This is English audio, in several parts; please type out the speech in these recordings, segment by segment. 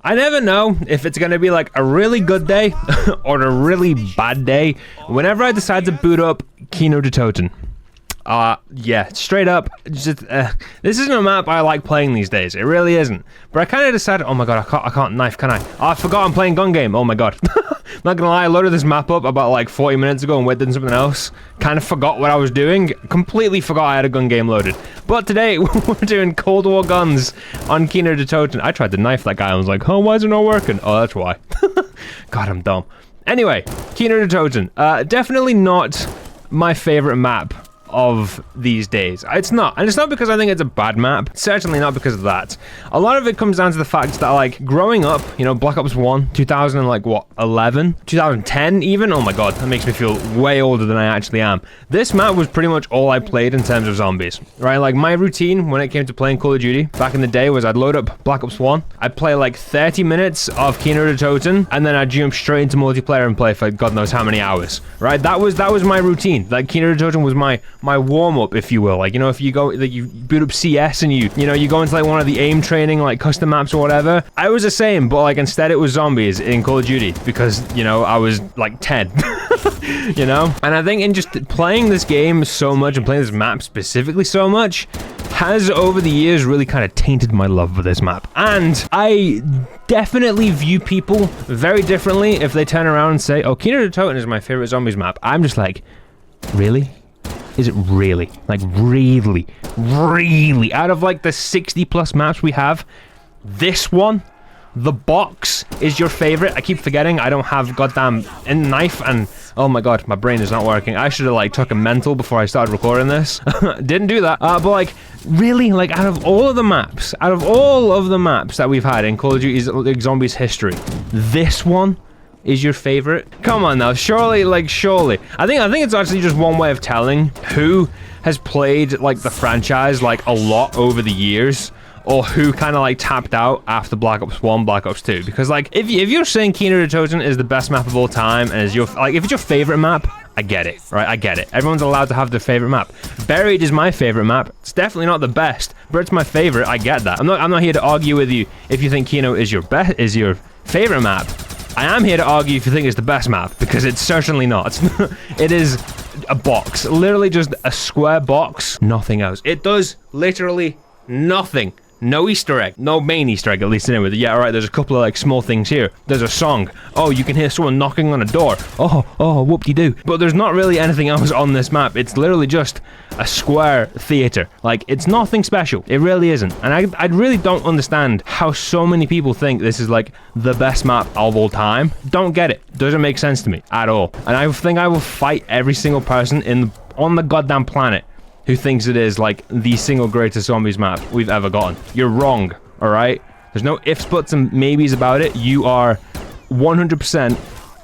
I never know if it's gonna be like a really good day or a really bad day whenever I decide to boot up Kino Der Toten. Yeah, straight up, just, this isn't a map I like playing these days. It really isn't. But I kind of decided, oh my god, I can't knife, can I? Oh, I forgot I'm playing gun game. Oh my god. Not gonna lie, I loaded this map up about like 40 minutes ago and went doing something else. Kind of forgot what I was doing. Completely forgot I had a gun game loaded. But today, we're doing Cold War guns on Kino Der Toten. I tried to knife that guy. I was like, oh, why is it not working? Oh, that's why. God, I'm dumb. Anyway, Kino Der Toten. Definitely not my favorite map of these days. It's not, and it's not because I think it's a bad map. Certainly not because of that. A lot of it comes down to the fact that, like, growing up, you know, Black Ops 1, 2000 and like what, 11, 2010 even. Oh my god, that makes me feel way older than I actually am. This map was pretty much all I played in terms of zombies, right? Like, my routine when it came to playing Call of Duty back in the day was I'd load up Black Ops 1, I'd play like 30 minutes of Kino Der Toten, and then I'd jump straight into multiplayer and play for god knows how many hours, right? That was my routine. Like, Kino Der Toten was my warm-up, if you will. Like, you know, if you go, like, you boot up CS and you know, you go into like one of the aim training, like, custom maps or whatever. I was the same, but like, instead it was zombies in Call of Duty because, you know, I was like 10. You know? And I think in just playing this game so much and playing this map specifically so much has over the years really kind of tainted my love for this map. And I definitely view people very differently if they turn around and say, oh, Kino Der Toten is my favorite zombies map. I'm just like, really? Is it really? Like, really? Really? Out of, like, the 60-plus maps we have, this one, the box, is your favorite? I keep forgetting I don't have goddamn knife, and oh my god, my brain is not working. I should have, like, took a mental before I started recording this. Didn't do that. But, like, really? Like, out of all of the maps that we've had in Call of Duty's like, Zombies history, this one is your favorite? Come on now, surely, like, surely. I think it's actually just one way of telling who has played, like, the franchise, like, a lot over the years, or who kind of, like, tapped out after Black Ops 1, Black Ops 2. Because, like, if you're saying Kino Der Toten is the best map of all time, and is your, like, if it's your favorite map, I get it, right? I get it. Everyone's allowed to have their favorite map. Buried is my favorite map. It's definitely not the best, but it's my favorite. I get that. I'm not here to argue with you if you think Kino is your favorite map. I am here to argue if you think it's the best map, because it's certainly not. It is a box. Literally just a square box. Nothing else. It does literally nothing. No Easter egg. No main Easter egg, at least anyway. Yeah, alright, there's a couple of, like, small things here. There's a song. Oh, you can hear someone knocking on a door. Oh, whoop-de-doo. But there's not really anything else on this map. It's literally just a square theater. Like, it's nothing special. It really isn't. And I really don't understand how so many people think this is, like, the best map of all time. Don't get it. Doesn't make sense to me at all. And I think I will fight every single person on the goddamn planet who thinks it is, like, the single greatest zombies map we've ever gotten. You're wrong, alright? There's no ifs, buts, and maybes about it. You are 100%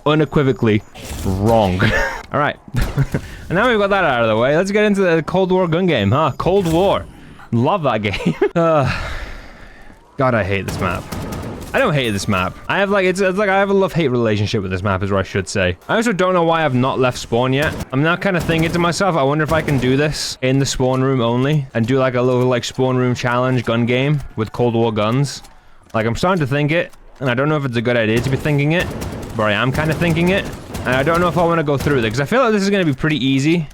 unequivocally wrong. Alright. And now we've got that out of the way, let's get into the Cold War gun game, huh? Cold War. Love that game. God, I hate this map. I don't hate this map. I have like, it's like I have a love-hate relationship with this map is what I should say. I also don't know why I've not left spawn yet. I'm now kind of thinking to myself, I wonder if I can do this in the spawn room only and do like a little like spawn room challenge gun game with Cold War guns. Like, I'm starting to think it, and I don't know if it's a good idea to be thinking it, but I am kind of thinking it, and I don't know if I want to go through with it, because I feel like this is going to be pretty easy.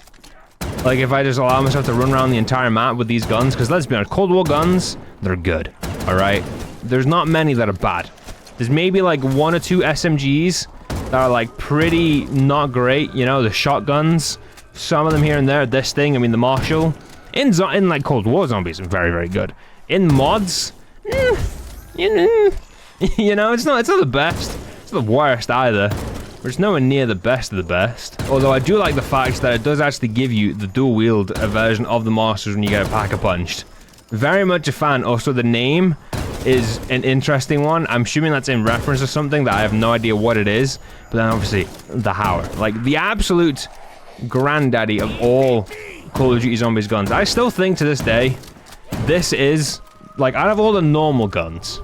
Like, if I just allow myself to run around the entire map with these guns, because let's be honest, Cold War guns, they're good, alright? There's not many that are bad. There's maybe like 1 or 2 SMGs that are like pretty not great, you know, the shotguns, some of them here and there. This thing, I mean, the Marshall, in like Cold War zombies, very, very good. In mods, you know, it's not the best. It's not the worst either. But it's nowhere near the best of the best. Although I do like the fact that it does actually give you the dual wield version of the Masters when you get Pack-a-Punched. Very much a fan. Also, the name is an interesting one. I'm assuming that's in reference to something that I have no idea what it is. But then obviously, the Howler. Like, the absolute granddaddy of all Call of Duty Zombies guns. I still think to this day, this is, like, out of all the normal guns,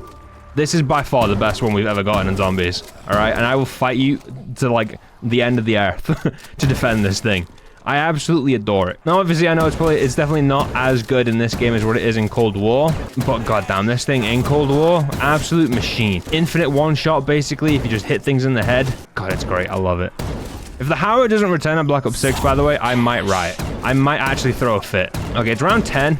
this is by far the best one we've ever gotten in Zombies. Alright? And I will fight you to, like, the end of the earth to defend this thing. I absolutely adore it. Now, obviously, I know it's definitely not as good in this game as what it is in Cold War, but goddamn, this thing in Cold War, absolute machine. Infinite one-shot, basically, if you just hit things in the head. God, it's great. I love it. If the Howard doesn't return on Black Ops 6, by the way, I might riot. I might actually throw a fit. Okay, it's round 10.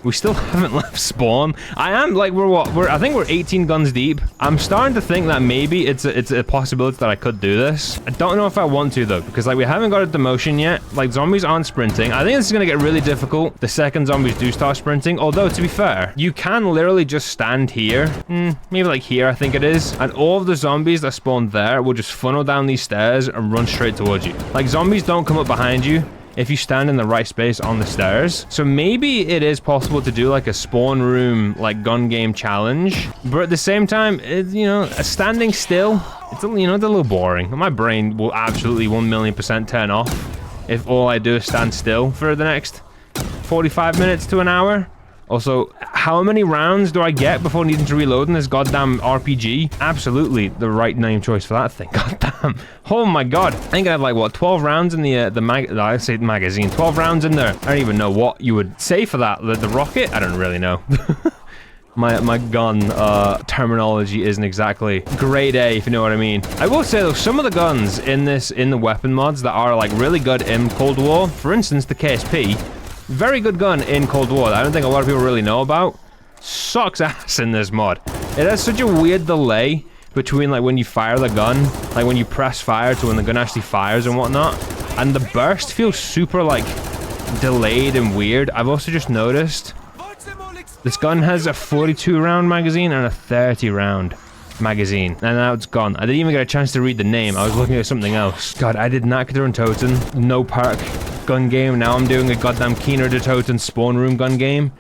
We still haven't left spawn. I am like, I think we're 18 guns deep. I'm starting to think that maybe it's a possibility that I could do this. I don't know if I want to though, because like we haven't got a demotion yet. Like zombies aren't sprinting. I think this is gonna get really difficult the second zombies do start sprinting. Although to be fair, you can literally just stand here. Maybe like here, I think it is. And all of the zombies that spawned there will just funnel down these stairs and run straight towards you. Like zombies don't come up behind you if you stand in the right space on the stairs. So maybe it is possible to do like a spawn room, like gun game challenge. But at the same time, you know, standing still, it's, you know, it's a little boring. My brain will absolutely 1,000,000% turn off if all I do is stand still for the next 45 minutes to an hour. Also, how many rounds do I get before needing to reload in this goddamn RPG? Absolutely the right name choice for that thing. Goddamn. Oh my god. I think I have like, what, 12 rounds in the magazine. 12 rounds in there. I don't even know what you would say for that. The rocket? I don't really know. My gun terminology isn't exactly grade A, if you know what I mean. I will say though, some of the guns in the weapon mods that are like really good in Cold War, for instance, the KSP, very good gun in Cold War that I don't think a lot of people really know about. Sucks ass in this mod. It has such a weird delay between like when you fire the gun, like when you press fire to when the gun actually fires and whatnot. And the burst feels super like delayed and weird. I've also just noticed this gun has a 42 round magazine and a 30 round magazine, and now it's gone. I didn't even get a chance to read the name. I was looking at something else. God, I did Kino Der Toten, no perk gun game. Now I'm doing a goddamn Kino Der Toten spawn room gun game.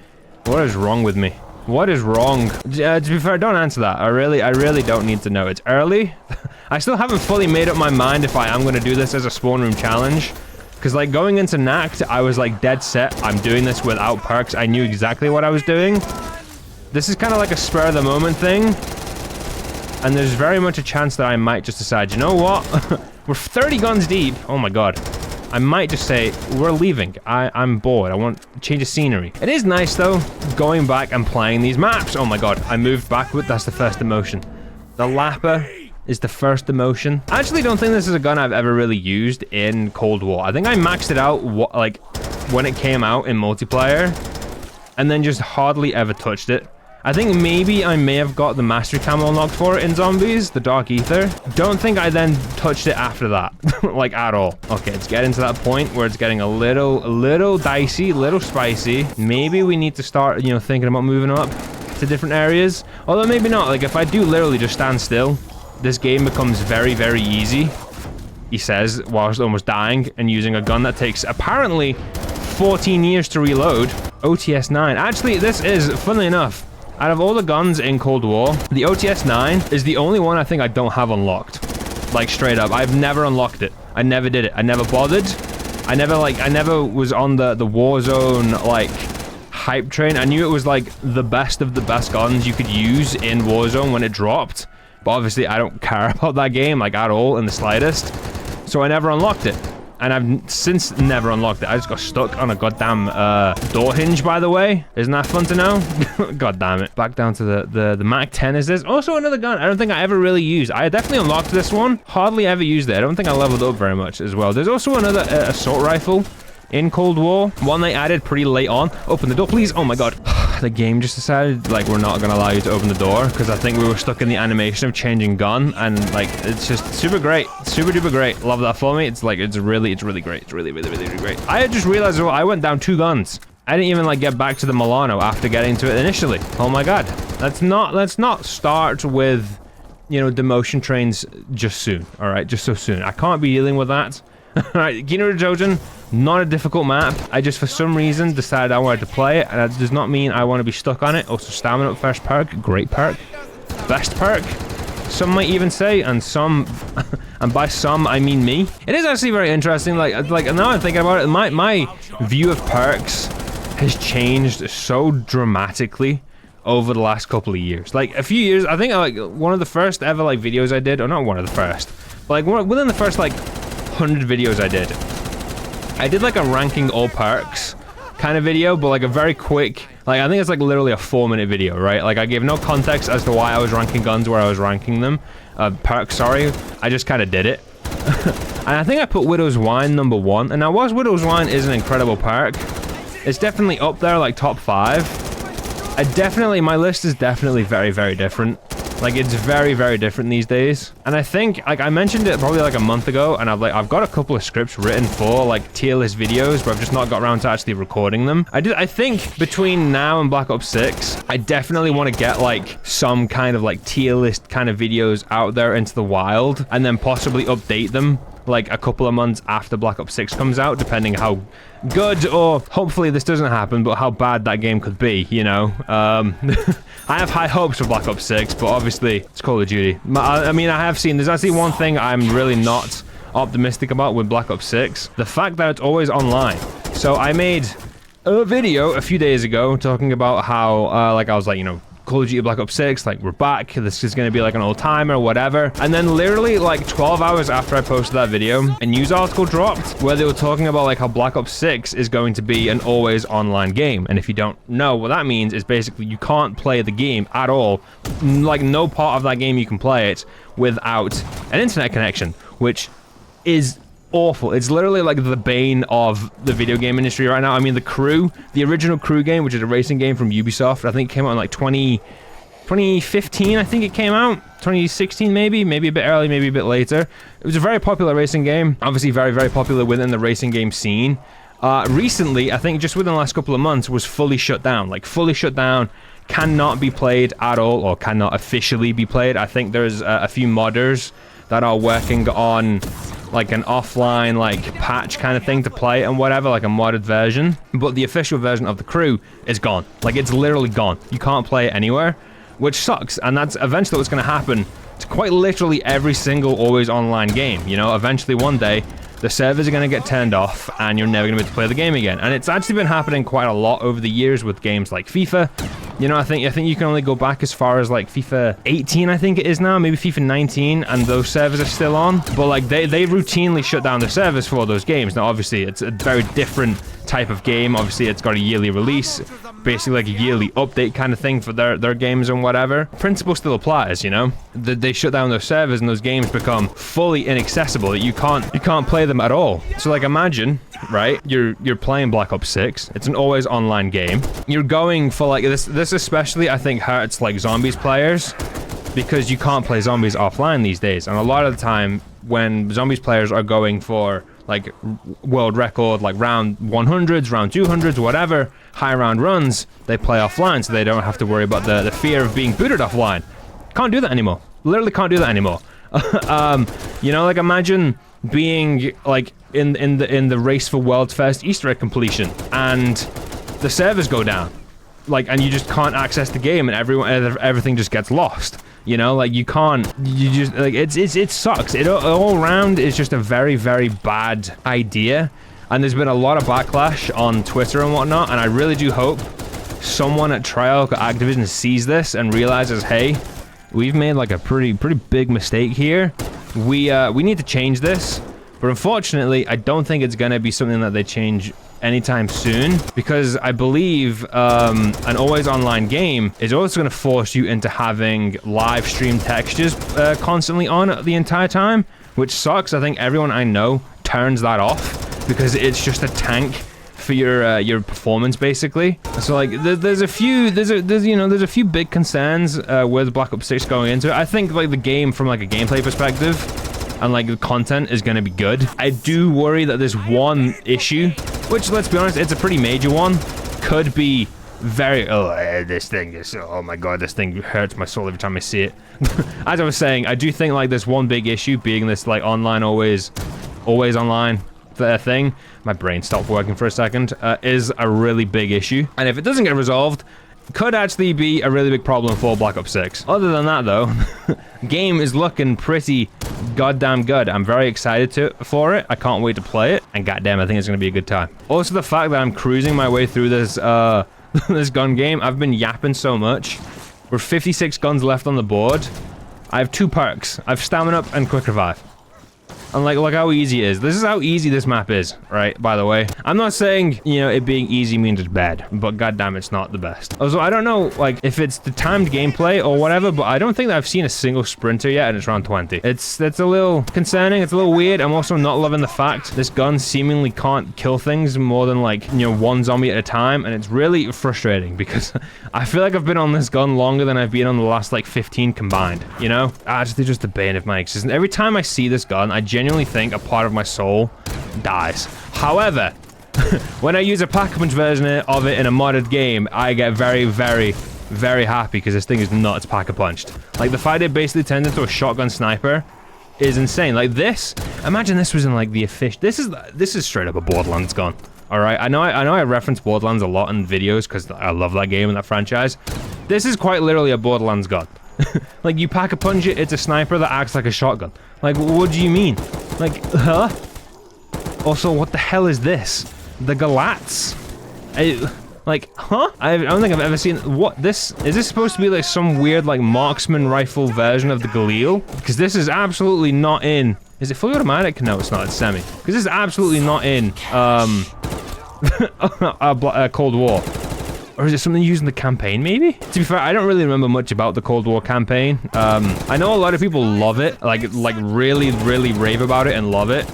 What is wrong with me? What is wrong? To be fair, don't answer that. I really don't need to know. It's early. I still haven't fully made up my mind if I am going to do this as a spawn room challenge. Because like going into NACT, I was like dead set. I'm doing this without perks. I knew exactly what I was doing. This is kind of like a spur of the moment thing. And there's very much a chance that I might just decide, you know what? We're 30 guns deep. Oh my god. I might just say, we're leaving. I'm bored. I want to change of scenery. It is nice, though, going back and playing these maps. Oh my god, I moved backward. That's the first emotion. The Lapper is the first emotion. I actually don't think this is a gun I've ever really used in Cold War. I think I maxed it out, like, when it came out in multiplayer, and then just hardly ever touched it. I think maybe I may have got the mastery camo unlocked for it in Zombies, the Dark Ether. Don't think I then touched it after that, like at all. Okay, it's getting to that point where it's getting a little dicey, a little spicy. Maybe we need to start, you know, thinking about moving up to different areas. Although maybe not. Like if I do literally just stand still, this game becomes very, very easy, he says, whilst almost dying and using a gun that takes apparently 14 years to reload. OTS 9. Actually, this is, funnily enough, out of all the guns in Cold War, the OTS 9 is the only one I think I don't have unlocked. Like, straight up. I've never unlocked it. I never did it. I never bothered. I never was on the Warzone, like, hype train. I knew it was, like, the best of the best guns you could use in Warzone when it dropped. But obviously, I don't care about that game, like, at all, in the slightest. So I never unlocked it. And I've since never unlocked it. I just got stuck on a goddamn door hinge, by the way. Isn't that fun to know? God damn it. Back down to the Mac 10 is this. Also another gun I don't think I ever really used. I definitely unlocked this one. Hardly ever used it. I don't think I leveled up very much as well. There's also another assault rifle in Cold War. One they added pretty late on. Open the door, please. Oh my god. The game just decided, like, we're not gonna allow you to open the door because I think we were stuck in the animation of changing gun, and like it's just super great, super duper great. Love that for me. It's like it's really great. It's really great. I just realized, well, I went down 2 guns. I didn't even like get back to the Milano after getting to it initially. Oh my god. Let's not start with, you know, demotion trains just soon. All right, just so soon. I can't be dealing with that. All right, Kino Der Toten, not a difficult map. I just, for some reason, decided I wanted to play it, and that does not mean I want to be stuck on it. Also, stamina up first perk, great perk. Best perk, some might even say, and some, and by some, I mean me. It is actually very interesting, like now I'm thinking about it, my view of perks has changed so dramatically over the last couple of years. Like, a few years, I think, like, one of the first ever, like, videos I did, or not one of the first, but, like, within the first, like, 100 videos I did, I did like a ranking all perks kind of video, but like a very quick, like I think it's like literally a 4-minute video, right? Like I gave no context as to why I was ranking guns where I was ranking them. Perks, sorry. I just kind of did it. And I think I put Widow's Wine number 1. And now whilst Widow's Wine is an incredible perk, it's definitely up there like top 5. My list is definitely very, very different. Like it's very, very different these days. And I think, like I mentioned it probably like a month ago, and I've got a couple of scripts written for like tier list videos, but I've just not got around to actually recording them. I think between now and Black Ops 6, I definitely want to get like some kind of like tier list kind of videos out there into the wild, and then possibly update them like a couple of months after Black Ops 6 comes out, depending how good, or hopefully this doesn't happen, but how bad that game could be, you know. I have high hopes for Black Ops 6, but obviously it's Call of Duty. I mean, I have seen, there's actually one thing I'm really not optimistic about with Black Ops 6, the fact that it's always online. So I made a video a few days ago talking about how, like I was like, you know, Call of Duty Black Ops 6, like we're back, this is going to be like an old timer, whatever. And then literally like 12 hours after I posted that video, a news article dropped where they were talking about like how Black Ops 6 is going to be an always online game. And if you don't know what that means, is basically you can't play the game at all. Like no part of that game you can play it without an internet connection, which is awful. It's literally like the bane of the video game industry right now. I mean, the original Crew game, which is a racing game from Ubisoft, I think it came out in like 2015, I think it came out. 2016 maybe a bit early, maybe a bit later. It was a very popular racing game, obviously very, very popular within the racing game scene. Recently, I think just within the last couple of months, was fully shut down. Like fully shut down, cannot be played at all, or cannot officially be played. I think there's a few modders that are working on like an offline like patch kind of thing to play and whatever, like a modded version, but the official version of the Crew is gone. Like it's literally gone. You can't play it anywhere, which sucks. And that's eventually what's going to happen to quite literally every single always online game. You know, eventually one day the servers are going to get turned off and you're never going to be able to play the game again. And it's actually been happening quite a lot over the years with games like FIFA. You know, I think you can only go back as far as like FIFA 18, I think it is now, maybe FIFA 19, and those servers are still on. But like they routinely shut down the servers for all those games. Now, obviously, it's a very different type of game. Obviously, it's got a yearly release, basically like a yearly update kind of thing for their games and whatever. Principle still applies, you know. They shut down those servers and those games become fully inaccessible. You can't play them at all. So like imagine, right? You're playing Black Ops 6. It's an always online game. You're going for like this especially I think hurts like zombies players, because you can't play zombies offline these days. And a lot of the time when zombies players are going for like world record, like round 100s, round 200s, whatever, high round runs, they play offline so they don't have to worry about the fear of being booted offline. Can't do that anymore. Literally can't do that anymore. You know, like imagine being like in the race for world's first Easter egg completion and the servers go down, like, and you just can't access the game and everything just gets lost. You know, like you just like it sucks. It all around is just a very, very bad idea, and there's been a lot of backlash on Twitter and whatnot, and I really do hope someone at Treyarch or Activision sees this and realizes, hey, we've made like a pretty big mistake here. We need to change this. But unfortunately, I don't think it's gonna be something that they change anytime soon, because I believe an always online game is also going to force you into having live stream textures constantly on the entire time, which sucks. I think everyone I know turns that off because it's just a tank for your performance basically. So like there's a few big concerns with Black Ops 6 going into it. I think like the game from like a gameplay perspective and like the content is going to be good. I do worry that there's one issue, which, let's be honest, it's a pretty major one, could be very, this thing is, oh my god, this thing hurts my soul every time I see it. As I was saying, I do think like there's one big issue being this like online always online thing. My brain stopped working for a second. Is a really big issue, and if it doesn't get resolved, could actually be a really big problem for Black Ops 6. Other than that though, game is looking pretty goddamn good. I'm very excited for it. I can't wait to play it, and goddamn, I think it's gonna be a good time. Also, the fact that I'm cruising my way through this this gun game, I've been yapping so much. We're 56 guns left on the board. I have 2 perks. I have Stamina Up and Quick Revive. And like, look how easy it is. This is how easy this map is, right? By the way, I'm not saying, you know, it being easy means it's bad, but goddamn, it's not the best. Also, I don't know, like, if it's the timed gameplay or whatever, but I don't think that I've seen a single sprinter yet, and it's round 20. That's a little concerning. It's a little weird. I'm also not loving the fact this gun seemingly can't kill things more than like, you know, one zombie at a time, and it's really frustrating because I feel like I've been on this gun longer than I've been on the last like 15 combined, you know? It's just the bane of my existence. Every time I see this gun, I genuinely think a part of my soul dies. However, when I use a pack-a-punch version of it in a modded game, I get very, very, very happy because this thing is nuts pack-a-punched. Like, the fact it basically turns into a shotgun sniper is insane. Like, this, imagine this was in like the official, this is straight up a Borderlands gun. All right, I know I reference Borderlands a lot in videos because I love that game and that franchise. This is quite literally a Borderlands gun. Like, you pack a punch it, it's a sniper that acts like a shotgun. Like, what do you mean? Like, huh? Also, what the hell is this? The Galats? Like, huh? I don't think I've ever seen, what, this, is this supposed to be like some weird like marksman rifle version of the Galil? Because this is absolutely not in, is it fully automatic? No, it's not, it's semi. Because this is absolutely not in, Cold War. Or is it something used in the campaign, maybe? To be fair, I don't really remember much about the Cold War campaign. I know a lot of people love it, like really, really rave about it and love it.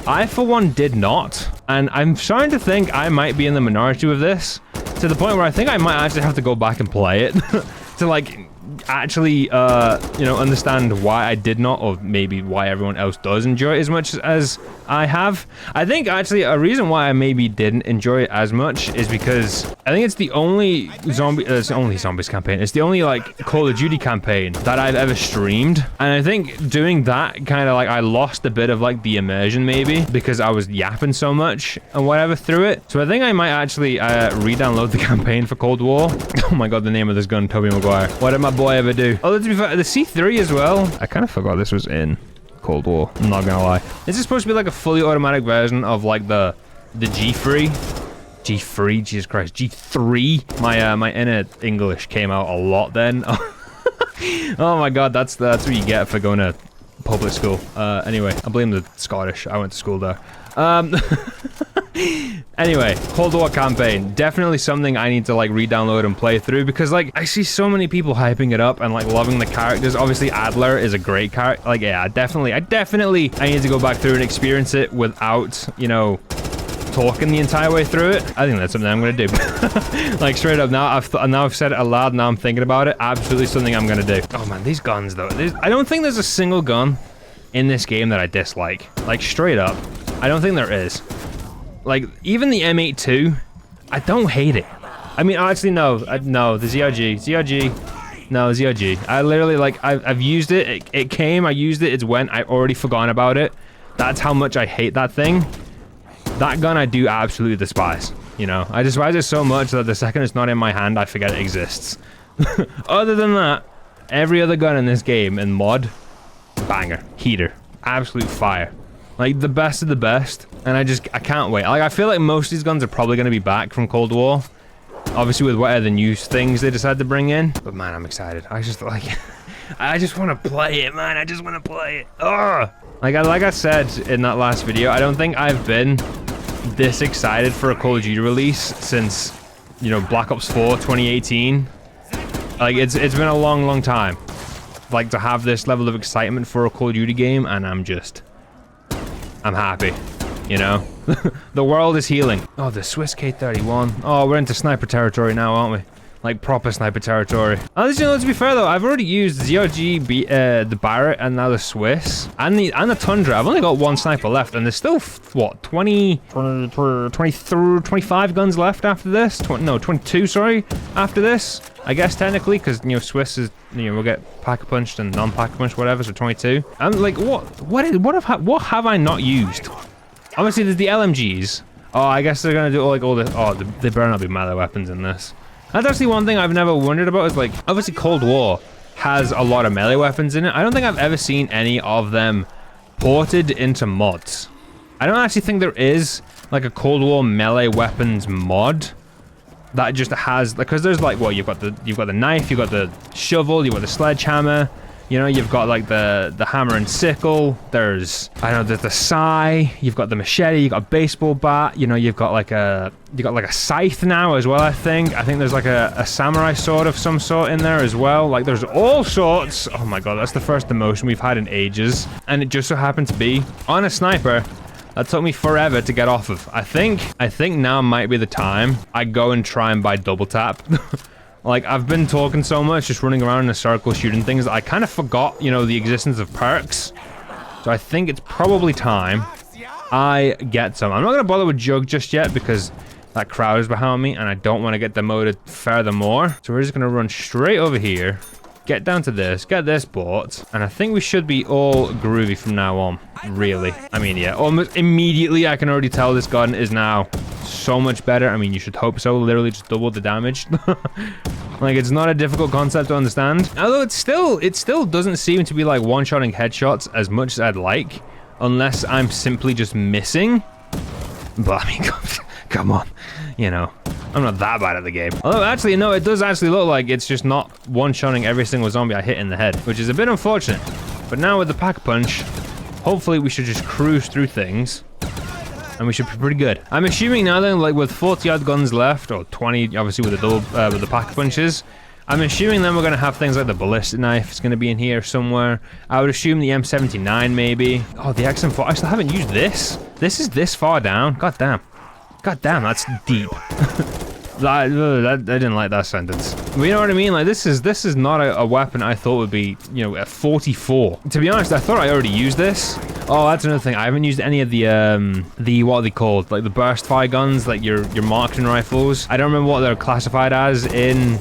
I, for one, did not. And I'm starting to think I might be in the minority with this, to the point where I think I might actually have to go back and play it to, like, actually, you know, understand why I did not, or maybe why everyone else does enjoy it as much as I have. I think, actually, a reason why I maybe didn't enjoy it as much is because I think it's the only zombies campaign. It's the only, like, Call of Duty campaign that I've ever streamed. And I think doing that kind of, like, I lost a bit of, like, the immersion, maybe, because I was yapping so much and whatever through it. So I think I might actually re-download the campaign for Cold War. Oh my god, the name of this gun, Tobey Maguire. What did my boy ever do? Oh, to be fair, the C3 as well. I kind of forgot this was in Cold War. I'm not gonna lie. This is supposed to be like a fully automatic version of like the G3. G3, Jesus Christ, G3. My inner English came out a lot then. Oh my god, that's what you get for going to public school. Anyway, I blame the Scottish. I went to school there. Anyway, Cold War campaign, definitely something I need to like re-download and play through, because like I see so many people hyping it up and like loving the characters. Obviously Adler is a great character. Like, yeah, I definitely I need to go back through and experience it without, you know, talking the entire way through it. I think that's something I'm gonna do. Like, straight up, now I've said it aloud, now I'm thinking about it. Absolutely something I'm gonna do. Oh man, these guns though, I don't think there's a single gun in this game that I dislike. Like, straight up, I don't think there is. Like, even the M82, I don't hate it. I mean, actually, no, no, the ZRG, no, ZRG. I literally, like, I've used it, it came, I used it, it's went, I already forgotten about it. That's how much I hate that thing. That gun I do absolutely despise, you know? I despise it so much that the second it's not in my hand, I forget it exists. Other than that, every other gun in this game, in mod, banger, heater, absolute fire. Like, the best of the best, and I can't wait. Like, I feel like most of these guns are probably going to be back from Cold War. Obviously, with whatever the new things they decided to bring in. But man, I'm excited. I just, like, I just want to play it, man. I just want to play it. Ugh! Like I said in that last video, I don't think I've been this excited for a Call of Duty release since, you know, Black Ops 4 2018. Like, it's been a long, long time. Like, to have this level of excitement for a Call of Duty game, and I'm happy, you know? The world is healing. Oh, the Swiss K31. Oh, we're into sniper territory now, aren't we? Like, proper sniper territory. Oh, you know, to be fair though, I've already used ZRG, the Barrett, and now the Swiss, and the Tundra. I've only got one sniper left, and there's still, what, 25 guns left after this? No, 22, sorry, after this. I guess technically, because, you know, Swiss is, you know, we'll get pack-a-punched and non-pack-a-punched, whatever, so 22. I'm like, what have I not used? Obviously, there's the LMGs. Oh, I guess they're gonna do like all the, oh, they better not be melee weapons in this. That's actually one thing I've never wondered about, is like, obviously Cold War has a lot of melee weapons in it. I don't think I've ever seen any of them ported into mods. I don't actually think there is like a Cold War melee weapons mod that just has, because there's like, well, you've got the knife, you've got the shovel, you've got the sledgehammer, You know, you've got like the hammer and sickle. There's, I don't know, there's the sai. You've got the machete. You've got a baseball bat. You know, you've got like a scythe now as well. I think there's like a samurai sword of some sort in there as well. Like there's all sorts. Oh my god, that's the first demotion we've had in ages, and it just so happened to be on a sniper that took me forever to get off of. I think now might be the time I go and try and buy double tap. Like, I've been talking so much, just running around in a circle shooting things, that I kind of forgot, you know, the existence of perks. So I think it's probably time I get some. I'm not going to bother with Jug just yet because that crowd is behind me and I don't want to get demoted furthermore. So we're just going to run straight over here, get down to this, get this bought, and I think we should be all groovy from now on, really. I mean, yeah, almost immediately I can already tell this gun is now so much better. I mean, you should hope so. Literally just double the damage. Like, it's not a difficult concept to understand. Although it still doesn't seem to be like one-shotting headshots as much as I'd like, unless I'm simply just missing. But I mean, come on, you know, I'm not that bad at the game. Although actually, no, it does actually look like it's just not one-shotting every single zombie I hit in the head, which is a bit unfortunate. But now with the pack punch, hopefully we should just cruise through things. And we should be pretty good. I'm assuming now then, like with 40 odd guns left, or 20, obviously with the double, with the pack punches, I'm assuming then we're gonna have things like the ballistic knife is gonna be in here somewhere. I would assume the M79 maybe. Oh, the XM4, I still haven't used this. This is this far down, god damn. God damn, that's deep. I didn't like that sentence. But you know what I mean? Like, this is not a weapon I thought would be, you know, a 44. To be honest, I thought I already used this. Oh, that's another thing. I haven't used any of the what are they called? Like the burst fire guns, like your marksman rifles. I don't remember what they're classified as in,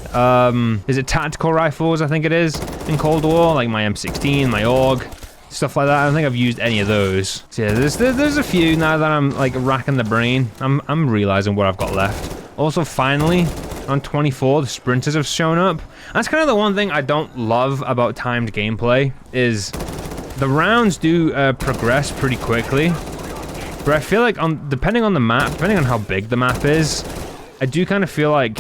is it tactical rifles? I think it is in Cold War, like my M16, my AUG. Stuff like that. I don't think I've used any of those. So yeah, there's a few now that I'm like racking the brain. I'm realizing what I've got left. Also, finally, on 24, the sprinters have shown up. That's kind of the one thing I don't love about timed gameplay, is the rounds do progress pretty quickly. But I feel like, depending on the map, depending on how big the map is, I do kind of feel like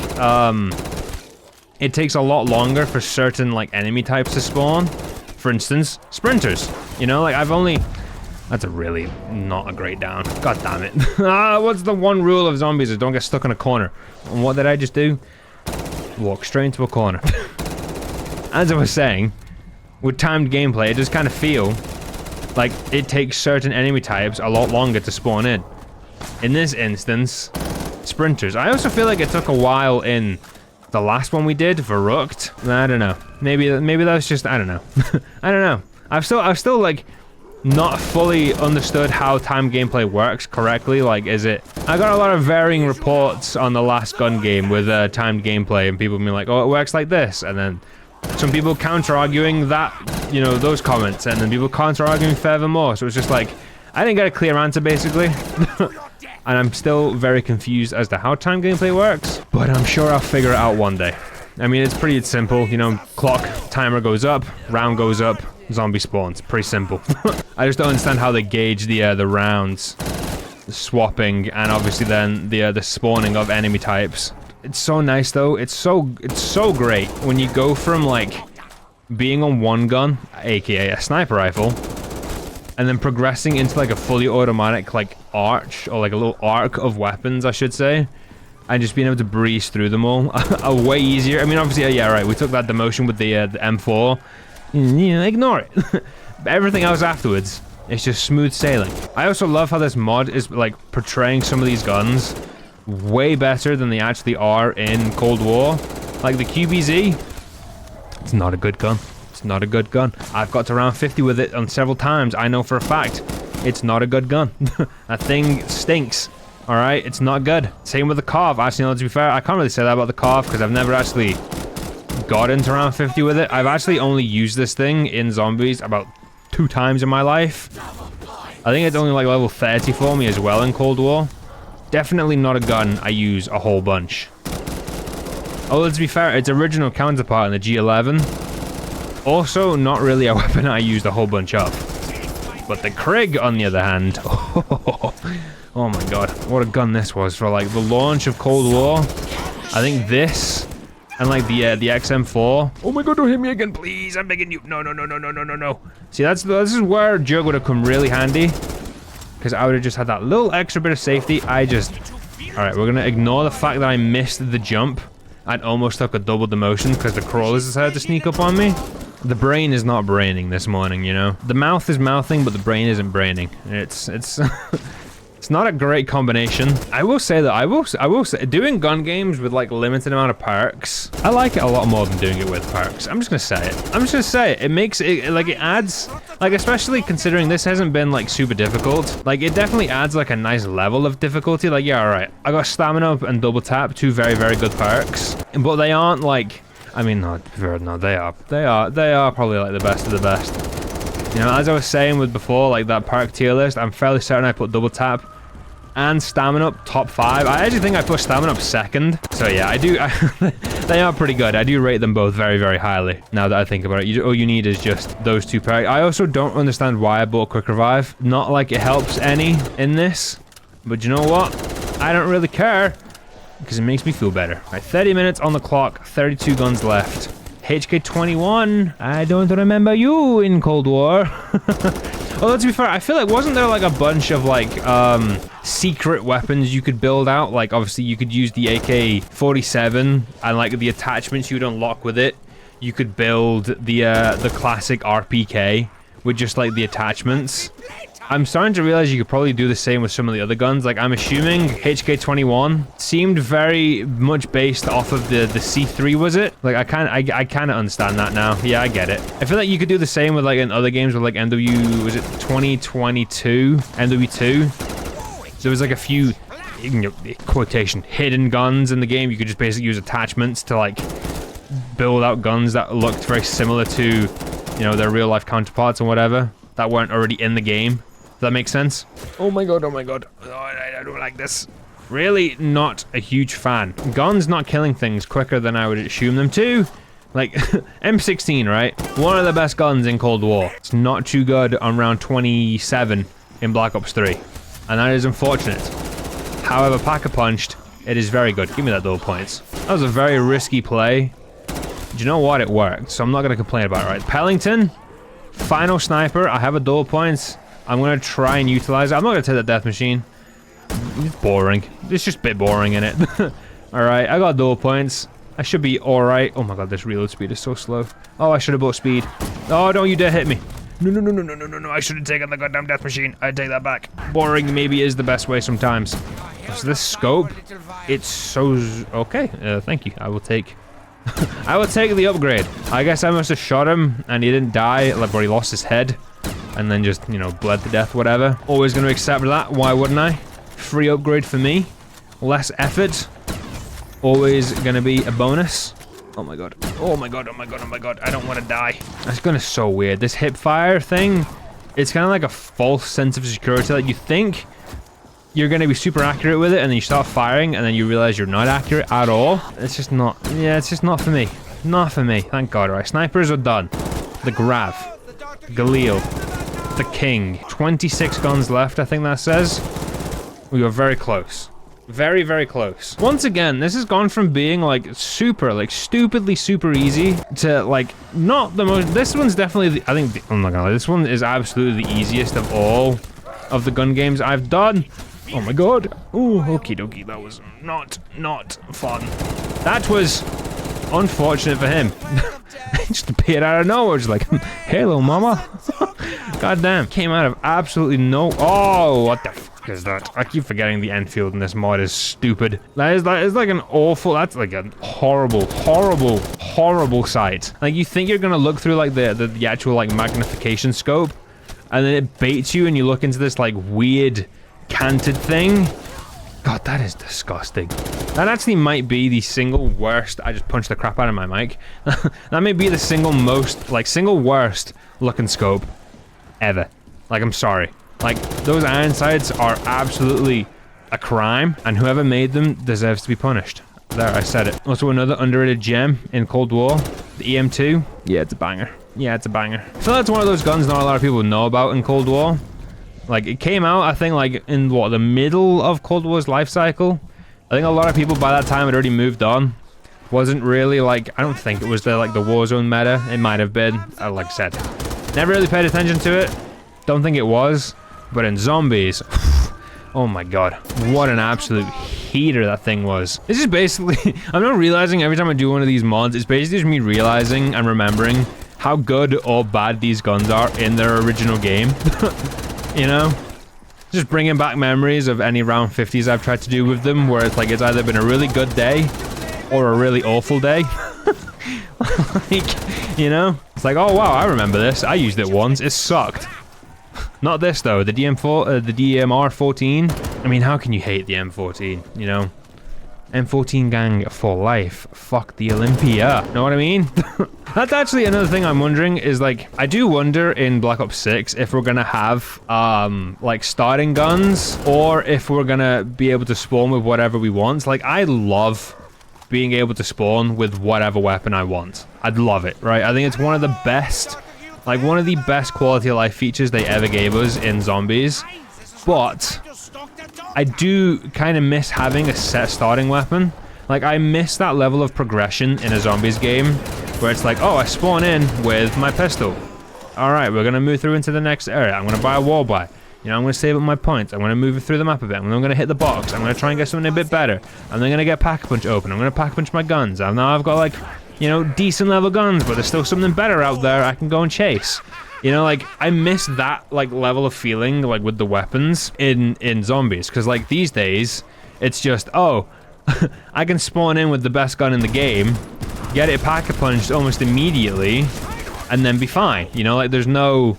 it takes a lot longer for certain like enemy types to spawn. For instance, sprinters. You know, like that's a really not a great down. God damn it. What's the one rule of zombies is don't get stuck in a corner. And what did I just do? Walk straight into a corner. As I was saying, with timed gameplay, it does kind of feel like it takes certain enemy types a lot longer to spawn in. In this instance, sprinters. I also feel like it took a while in the last one we did, Verrucht. I don't know. Maybe that's just, I don't know. I don't know. I've still like not fully understood how time gameplay works correctly. Like, is it? I got a lot of varying reports on the last gun game with timed gameplay, and people being like, "Oh, it works like this," and then some people counter-arguing that, you know, those comments, and then people counter-arguing furthermore. So it's just like, I didn't get a clear answer basically, and I'm still very confused as to how time gameplay works. But I'm sure I'll figure it out one day. I mean, it's pretty simple, you know, clock, timer goes up, round goes up, zombie spawns. Pretty simple. I just don't understand how they gauge the rounds, the swapping, and obviously then the spawning of enemy types. It's so nice though. It's so great when you go from like being on one gun, aka a sniper rifle, and then progressing into like a fully automatic like arch, or like a little arc of weapons, I should say. And just being able to breeze through them all way easier. I mean, obviously, yeah, right. We took that demotion with the M4. You know, ignore it. But everything else afterwards, it's just smooth sailing. I also love how this mod is like portraying some of these guns way better than they actually are in Cold War. Like the QBZ, it's not a good gun. It's not a good gun. I've got to round 50 with it on several times. I know for a fact it's not a good gun. That thing stinks. All right, it's not good. Same with the Carve. Actually, no, to be fair, I can't really say that about the Carve because I've never actually got into round 50 with it. I've actually only used this thing in zombies about 2 times in my life. I think it's only like level 30 for me as well in Cold War. Definitely not a gun I use a whole bunch. Although to be fair, its original counterpart in the G11, also not really a weapon I used a whole bunch of. But the Krig, on the other hand, oh my god, what a gun this was for like the launch of Cold War. I think this and like the XM4. Oh my god, don't hit me again, please. I'm begging you. No, no, no, no, no, no, no, no. See, this is where Jug would have come really handy, because I would have just had that little extra bit of safety. All right, we're gonna ignore the fact that I missed the jump and almost took a double demotion because the crawlers decided to sneak up on me. The brain is not braining this morning, you know. The mouth is mouthing, but the brain isn't braining. It's it's not a great combination. I will say that I will say doing gun games with like limited amount of perks, I like it a lot more than doing it with perks. I'm just gonna say it. I'm just gonna say it. It makes it like it adds like, especially considering this hasn't been like super difficult. Like it definitely adds like a nice level of difficulty. Like yeah, all right. I got stamina up and double tap, two very good perks, but they aren't like. I mean, no, they are probably like the best of the best. You know, as I was saying with before, like that perk tier list, I'm fairly certain I put double tap and stamina up top 5. I actually think I put stamina up second. So yeah, I do. They are pretty good. I do rate them both very highly. Now that I think about it, all you need is just those two perks. I also don't understand why I bought quick revive. Not like it helps any in this, but you know what? I don't really care, because it makes me feel better. All right, 30 minutes on the clock, 32 guns left. HK21, I don't remember you in Cold War. Although to be fair, I feel like wasn't there like a bunch of like secret weapons you could build out? Like obviously you could use the AK-47 and like the attachments you would unlock with it. You could build the classic RPK with just like the attachments. I'm starting to realize you could probably do the same with some of the other guns. Like I'm assuming HK21 seemed very much based off of the C3, was it? Like I kind of understand that now. Yeah, I get it. I feel like you could do the same with like in other games with like was it 2022 MW2? There was like a few, quotation, hidden guns in the game. You could just basically use attachments to like build out guns that looked very similar to, you know, their real life counterparts and whatever that weren't already in the game. Does that make sense? Oh my god, oh my god. Oh, I don't like this. Really not a huge fan. Guns not killing things quicker than I would assume them to. Like, M16, right? One of the best guns in Cold War. It's not too good on round 27 in Black Ops 3. And that is unfortunate. However, Pack-a-Punched, it is very good. Give me that double points. That was a very risky play. Do you know what? It worked. So I'm not going to complain about it, right? Pellington, final sniper. I have a double points. I'm going to try and utilize it. I'm not going to take that death machine. It's boring. It's just a bit boring, in it. Alright, I got double points. I should be alright. Oh my god, this reload speed is so slow. Oh, I should have bought speed. Oh, don't you dare hit me. No. I should have taken the goddamn death machine. I take that back. Boring maybe is the best way sometimes. So this scope, it's so... Okay, thank you. I will take... I will take the upgrade. I guess I must have shot him and he didn't die, like, but he lost his head. And then just, you know, bled to death, whatever. Always going to accept that. Why wouldn't I? Free upgrade for me. Less effort. Always going to be a bonus. Oh my god. Oh my god, oh my god, oh my god. I don't want to die. That's going to so weird. This hip fire thing, it's kind of like a false sense of security. Like, you think you're going to be super accurate with it, and then you start firing, and then you realize you're not accurate at all. It's just not... Yeah, it's just not for me. Not for me. Thank god. Right, snipers are done. The Grav. Galil. The King. 26 guns left, I think that says. We were very close. Very close. Once again, this has gone from being like super, like stupidly super easy to like not the most. This one's definitely I think I'm not gonna lie, this one is absolutely the easiest of all of the gun games I've done. Oh my god. Ooh, okie dokie. That was not fun. That was unfortunate for him. Just appeared out of nowhere, just like, hello mama. God damn. Came out of absolutely no... Oh, what the fuck is that? I keep forgetting the Enfield in this mod is stupid. That is like an awful... That's like a horrible sight. Like, you think you're gonna look through like the actual like magnification scope, and then it baits you and you look into this like weird canted thing. God, that is disgusting. That actually might be the single worst... I just punched the crap out of my mic. That may be the single worst looking scope ever. Like, I'm sorry. Like, those iron sights are absolutely a crime, and whoever made them deserves to be punished. There, I said it. Also, another underrated gem in Cold War, the EM2. Yeah, it's a banger. Yeah, it's a banger. I feel like it's one of those guns not a lot of people know about in Cold War. Like, it came out, I think, like, in, what, the middle of Cold War's life cycle? I think a lot of people by that time had already moved on. wasn't really like, I don't think it was the Warzone meta. It might have been, like I said, never really paid attention to it. Don't think it was, but in zombies, oh my god, what an absolute heater that thing was. This is basically, I'm not realizing every time I do one of these mods, it's basically just me realizing and remembering how good or bad these guns are in their original game. You know? Just bringing back memories of any round 50s I've tried to do with them, where it's like, it's either been a really good day or a really awful day. Like, you know? It's like, oh wow, I remember this. I used it once. It sucked. Not this though. The DMR14. I mean, how can you hate the M14? You know? M14 gang for life. Fuck the Olympia. Know what I mean? That's actually another thing I'm wondering is like, I do wonder in Black Ops 6 if we're gonna have like starting guns or if we're gonna be able to spawn with whatever we want. Like, I love being able to spawn with whatever weapon I want. I'd love it, right? I think it's one of the best, like one of the best quality of life features they ever gave us in zombies. But I do kind of miss having a set starting weapon. Like, I miss that level of progression in a zombies game where it's like, oh, I spawn in with my pistol. All right, we're gonna move through into the next area. I'm gonna buy a wall buy. You know, I'm gonna save up my points. I'm gonna move through the map a bit. I'm gonna hit the box. I'm gonna try and get something a bit better. I'm then gonna get pack-a-punch open. I'm gonna pack-a-punch my guns. Now I've got like, you know, decent level guns, but there's still something better out there I can go and chase. You know, like, I miss that, like, level of feeling, like, with the weapons in zombies. Because, like, these days, it's just, oh, I can spawn in with the best gun in the game, get it pack-a-punched almost immediately, and then be fine. You know, like, there's no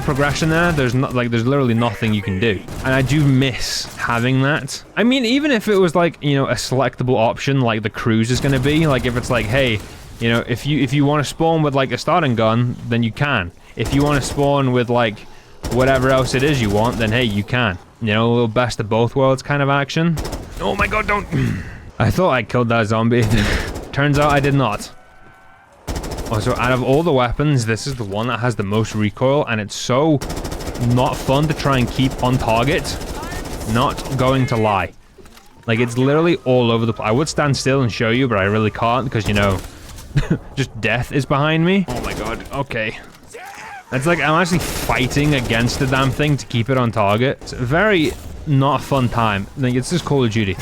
progression there. There's literally nothing you can do. And I do miss having that. I mean, even if it was, like, you know, a selectable option, like the cruise is going to be, like, if it's like, hey, you know, if you want to spawn with, like, a starting gun, then you can. If you want to spawn with, like, whatever else it is you want, then hey, you can. You know, a little best of both worlds kind of action. Oh my god, don't... I thought I killed that zombie. Turns out I did not. Also, out of all the weapons, this is the one that has the most recoil, and it's so not fun to try and keep on target. Not going to lie. Like, it's literally all over the place. I would stand still and show you, but I really can't because, you know, just death is behind me. Oh my god, okay. It's like I'm actually fighting against the damn thing to keep it on target. It's a very not a fun time. Like, it's just Call of Duty.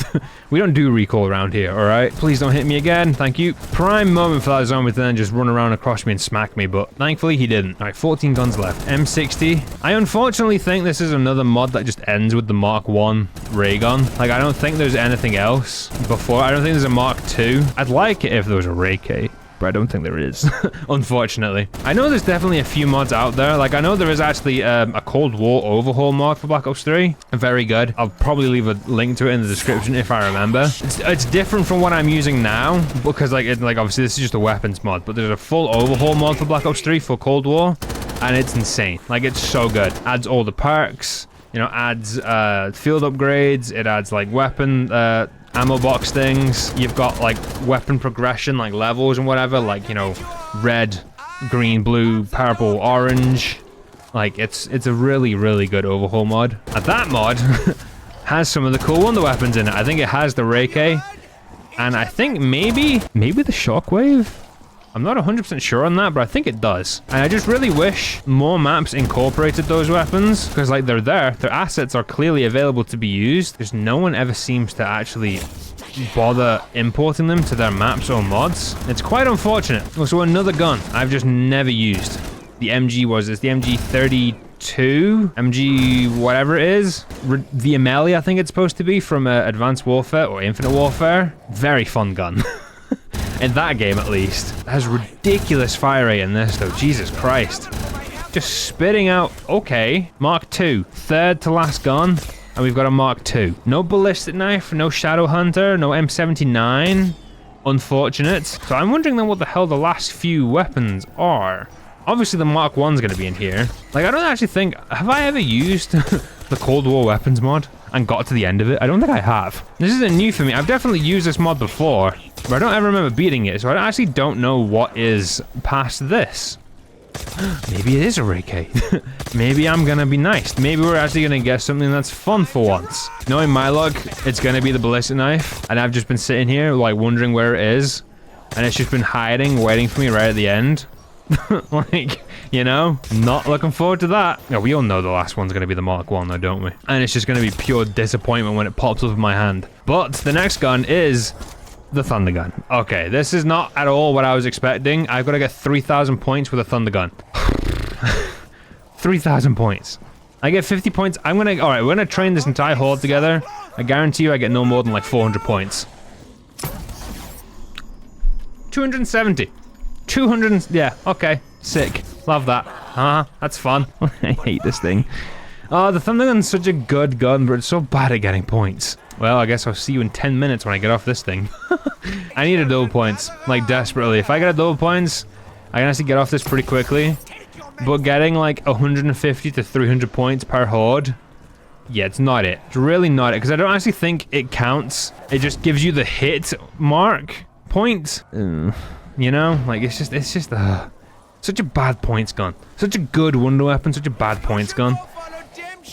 We don't do recoil around here, alright? Please don't hit me again, thank you. Prime moment for that zombie to then just run around across me and smack me, but thankfully he didn't. Alright, 14 guns left. M60. I unfortunately think this is another mod that just ends with the Mark 1 ray gun. Like, I don't think there's anything else before. I don't think there's a Mark 2. I'd like it if there was a Ray K. But I don't think there is, unfortunately. I know there's definitely a few mods out there. Like, I know there is actually a Cold War overhaul mod for Black Ops 3. Very good. I'll probably leave a link to it in the description if I remember. It's different from what I'm using now because, like, obviously this is just a weapons mod, but there's a full overhaul mod for Black Ops 3 for Cold War, and it's insane. Like, it's so good. Adds all the perks, you know, adds field upgrades. It adds, like, weapon ammo box things. You've got like weapon progression, like levels and whatever, like, you know, red, green, blue, purple, orange. Like, it's a really, really good overhaul mod. And that mod has some of the cool wonder weapons in it. I think it has the Ray K, and I think maybe the Shockwave. I'm not 100% sure on that, but I think it does. And I just really wish more maps incorporated those weapons, because, like, they're there. Their assets are clearly available to be used. Just no one ever seems to actually bother importing them to their maps or mods. It's quite unfortunate. Also, another gun I've just never used. The MG it's the MG32? MG whatever it is. The Amelie, I think it's supposed to be, from Advanced Warfare or Infinite Warfare. Very fun gun. In that game, at least. It has ridiculous fire rate in this, though. Jesus Christ. Just spitting out... Okay. Mark II. Third to last gun. And we've got a Mark II. No ballistic knife. No Shadow Hunter. No M79. Unfortunate. So I'm wondering then what the hell the last few weapons are. Obviously, the Mark 1's going to be in here. Like, I don't actually think... Have I ever used the Cold War weapons mod and got to the end of it? I don't think I have. This isn't new for me. I've definitely used this mod before, but I don't ever remember beating it, so I actually don't know what is past this. Maybe it is a Ray K. Maybe I'm gonna be nice. Maybe we're actually gonna get something that's fun for once. Knowing my luck, it's gonna be the ballistic knife, and I've just been sitting here, like, wondering where it is and it's just been hiding, waiting for me right at the end. Like, you know, not looking forward to that. Yeah, we all know the last one's gonna be the Mark 1 though, don't we? And it's just gonna be pure disappointment when it pops up in my hand. But the next gun is the Thunder Gun. Okay, this is not at all what I was expecting. I've got to get 3,000 points with a Thunder Gun. 3,000 points. I get 50 points. All right, we're gonna train this entire horde together. I guarantee you I get no more than like 400 points. 270. 200, yeah, okay, sick. Love that. That's fun. I hate this thing. Oh, the Thunder Gun's such a good gun, but it's so bad at getting points. Well, I guess I'll see you in 10 minutes when I get off this thing. I need a double points, like desperately. If I get a double points, I can actually get off this pretty quickly. But getting like 150 to 300 points per horde, yeah, it's not it. It's really not it, because I don't actually think it counts. It just gives you the hit mark point. You know, like it's just such a bad points gun. Such a good wonder weapon, such a bad points gun.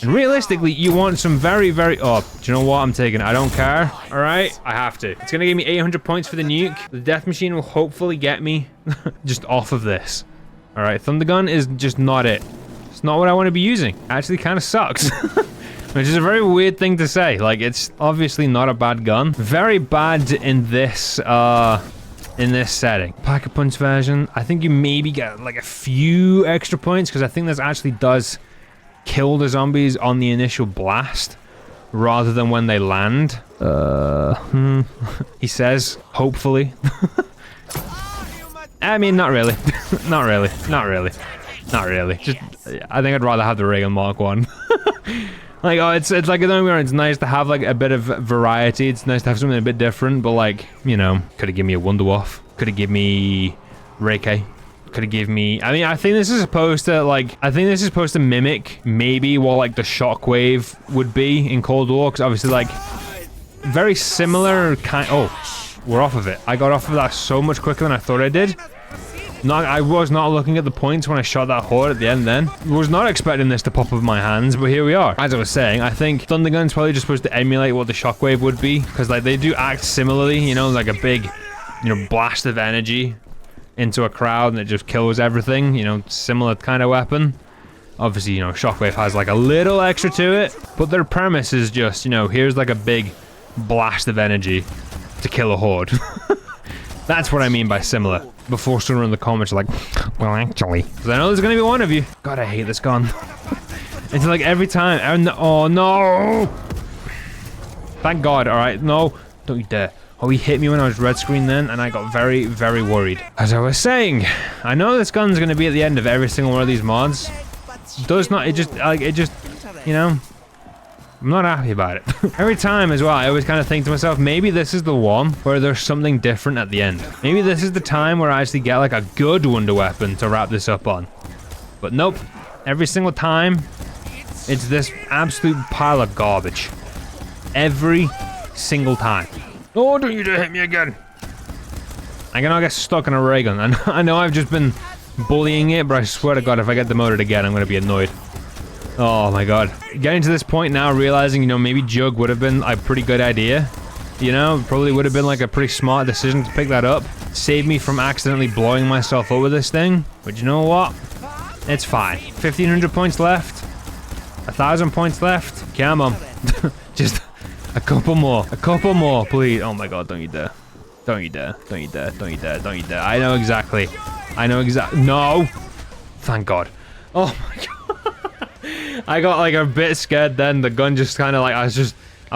And realistically, you want some very, oh, do you know what? I'm taking it. I don't care. All right, I have to. It's gonna give me 800 points for the nuke. The death machine will hopefully get me just off of this. All right, Thunder Gun is just not it. It's not what I want to be using. Actually, kind of sucks. Which is a very weird thing to say. Like, it's obviously not a bad gun. Very bad in this setting. Pack-a-punch version, I think you maybe get like a few extra points because I think this actually does kill the zombies on the initial blast rather than when they land. He says, hopefully. I mean, not really. Not really. Not really. Not really. Just, I think I'd rather have the ray gun Mark 1. Like, oh, it's like, it's nice to have like a bit of variety. It's nice to have something a bit different, but like, you know, could have given me a Wunderwaffe. Could have given me Reiki. Could have given me, I mean, I think this is supposed to mimic maybe what like the shockwave would be in Cold War, because obviously like, very similar kind, oh, we're off of it. I got off of that so much quicker than I thought I did. I was not looking at the points when I shot that horde at the end then. Was not expecting this to pop up in my hands, but here we are. As I was saying, I think Thunder Gun's probably just supposed to emulate what the shockwave would be, because like they do act similarly, you know, like a big, you know, blast of energy into a crowd and it just kills everything, you know, similar kind of weapon. Obviously, you know, shockwave has like a little extra to it, but their premise is just, you know, here's like a big blast of energy to kill a horde. That's what I mean by similar. Before someone in the comments are like, well, actually. Because I know there's gonna be one of you. God, I hate this gun. It's like every time. Oh, no! Thank God, alright. No, don't you dare. Oh, he hit me when I was red screen then, and I got very, very worried. As I was saying, I know this gun's gonna be at the end of every single one of these mods. It just, you know, I'm not happy about it. Every time as well, I always kind of think to myself, maybe this is the one where there's something different at the end. Maybe this is the time where I actually get like a good wonder weapon to wrap this up on. But nope. Every single time, it's this absolute pile of garbage. Every single time. Oh, don't you dare hit me again. I cannot get stuck in a ray gun. I know I've just been bullying it, but I swear to God, if I get demoted again, I'm going to be annoyed. Oh my God. Getting to this point now, realizing, you know, maybe Jug would have been a pretty good idea. You know, probably would have been like a pretty smart decision to pick that up. Save me from accidentally blowing myself up with this thing. But you know what? It's fine. 1,500 points left. 1,000 points left. Come on. Just a couple more. A couple more, please. Oh my God, don't you dare. Don't you dare. Don't you dare. Don't you dare. Don't you dare. I know exactly. No! Thank God. Oh my God. I got like a bit scared then. The gun just kind of like, I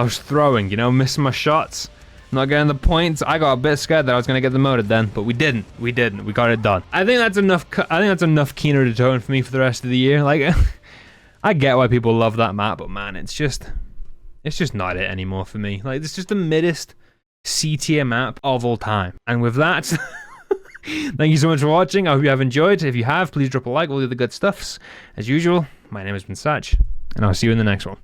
was throwing, you know, missing my shots. Not getting the points. I got a bit scared that I was going to get demoted then, but we didn't. We got it done. I think that's enough Kino Der Toten for me for the rest of the year. Like, I get why people love that map, but man, it's just not it anymore for me. Like, it's just the middest C tier map of all time. And with that, thank you so much for watching. I hope you have enjoyed. If you have, please drop a like, all the other good stuffs. As usual, my name has been Satch, and I'll see you in the next one.